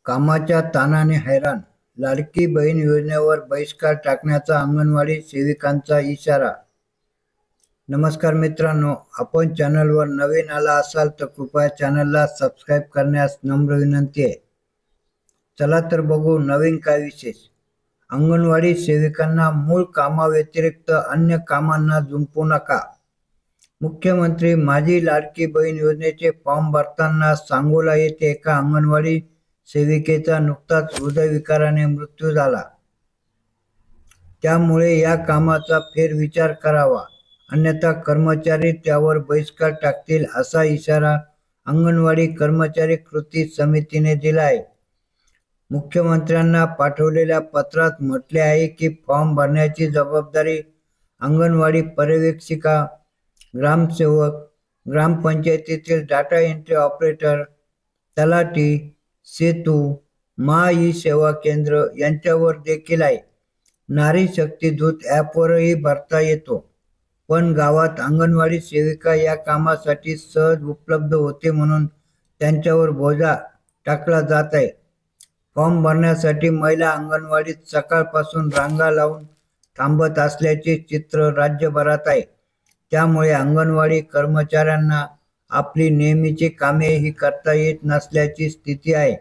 कामाच्या ताणाने हैराण, लाडकी बहीण योजनेवर बहिष्कार टाकण्याचा अंगणवाडी सेविकांचा इशारा। नमस्कार मित्रांनो, आपण चॅनलवर नवीन आला असाल तर कृपया चॅनलला सबस्क्राइब करण्यास नम्र विनंती आहे। चला तर बघू नवीन काय विशेष। अंगणवाडी सेविकांना मूळ कामाव्यतिरिक्त अन्य कामांना जुंपू नका। मुख्यमंत्री माझी लाडकी बहीण योजनेचे फॉर्म भरताना सांगोला येथे एका अंगणवाडी सेविकेचा नुकताच हृदयविकाराने मृत्यू झाला। त्यामुळे या कामाचा फेरविचार करावा, अन्यथा कर्मचारी त्यावर बहिष्कार टाकतील असा इशारा अंगणवाडी कर्मचारी कृती समितीने दिला आहे। मुख्यमंत्र्यांना पाठवलेल्या पत्रात म्हटले आहे की फॉर्म भरण्याची जबाबदारी अंगणवाडी पर्यवेक्षिका, ग्रामसेवक, ग्रामपंचायतीतील डाटा एंट्री ऑपरेटर, तलाठी, सेतू, ई सेवा केंद्र यांच्यावर देखील आहे। नारी शक्ती दूत ॲपवरही भरता येतो, पण गावात अंगणवाडी सेविका या कामासाठी सहज उपलब्ध होते म्हणून त्यांच्यावर बोजा टाकला जात आहे। फॉर्म भरण्यासाठी महिला अंगणवाडीत सकाळपासून रांगा लावून थांबत असल्याचे चित्र राज्यभरात आहे। त्यामुळे अंगणवाडी कर्मचाऱ्यांना आपली नेहमीची कामेही करता येत नसल्याची स्थिती आहे।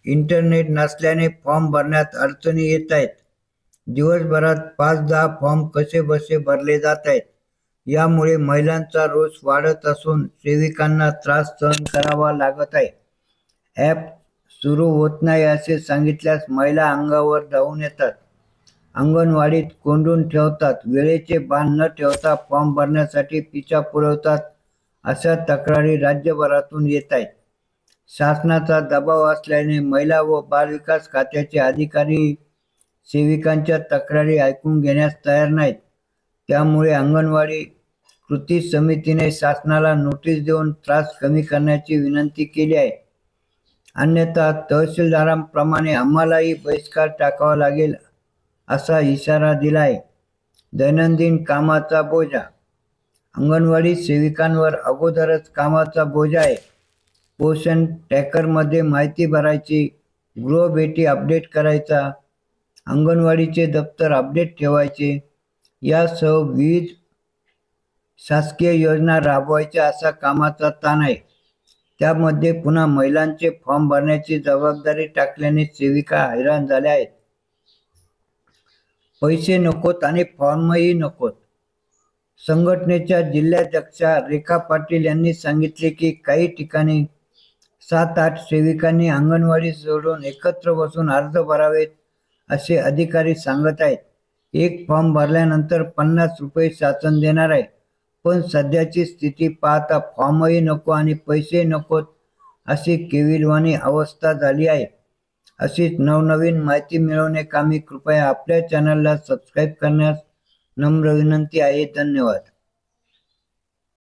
इंटरनेट नसल्याने फॉर्म भरण्यात अडचणी येत आहेत। दिवसभरात 5-10 फॉर्म कसेबसे भरले जात आहेत। यामुळे महिलांचा रोष वाढत असून सेविकांना त्रास सहन करावा लागत आहे। ॲप सुरू होत नाही असे सांगितल्यास महिला अंगावर धावून येतात, अंगणवाडीत कोंडून ठेवतात, वेळेचे भान न ठेवता फॉर्म भरण्यासाठी पिछा पुरवतात अशा तक्रारी राज्यभरातून येत आहेत। शासनाचा दबाव असल्याने महिला व बालविकास खात्याचे अधिकारी सेविकांच्या तक्रारी ऐकून घेण्यास तयार नाहीत। त्यामुळे अंगणवाडी कृती समितीने शासनाला नोटीस देऊन त्रास कमी करण्याची विनंती केली आहे, अन्यथा तहसीलदारांप्रमाणे आम्हालाही बहिष्कार टाकावा लागेल असा इशारा दिला आहे। दैनंदिन कामाचा बोजा, अंगणवाडी सेविकांवर अगोदरच कामाचा बोजा आहे। पोषण ट्रॅकरमध्ये माहिती भरायची, गृहभेटी अपडेट करायचा, अंगणवाडीचे दप्तर अपडेट ठेवायचे, यासह विविध शासकीय योजना राबवायच्या असा कामाचा ताण आहे। त्यामध्ये पुन्हा महिलांचे फॉर्म भरण्याची जबाबदारी टाकल्याने सेविका हैराण झाल्या आहेत। पैसे नकोत आणि फॉर्मही नकोत। संघटनेच्या जिल्हाध्यक्षा रेखा पाटील यांनी सांगितले की काही ठिकाणी 7-8 सेविकांनी अंगणवाडी सोडून एकत्र बसून अर्ज भरावेत असे अधिकारी सांगत आहेत। एक फॉर्म भरल्यानंतर 50 रुपये शासन देणार आहे, पण सध्याची स्थिती पाहता फॉर्मही नको आणि पैसे नकोत अशी केविलवाणी अवस्था झाली आहे। अशीच नवनवीन माहिती मिळवण्याकामी कृपया आपल्या चॅनलला सबस्क्राइब करण्यास नम्र विनंती आहे। धन्यवाद।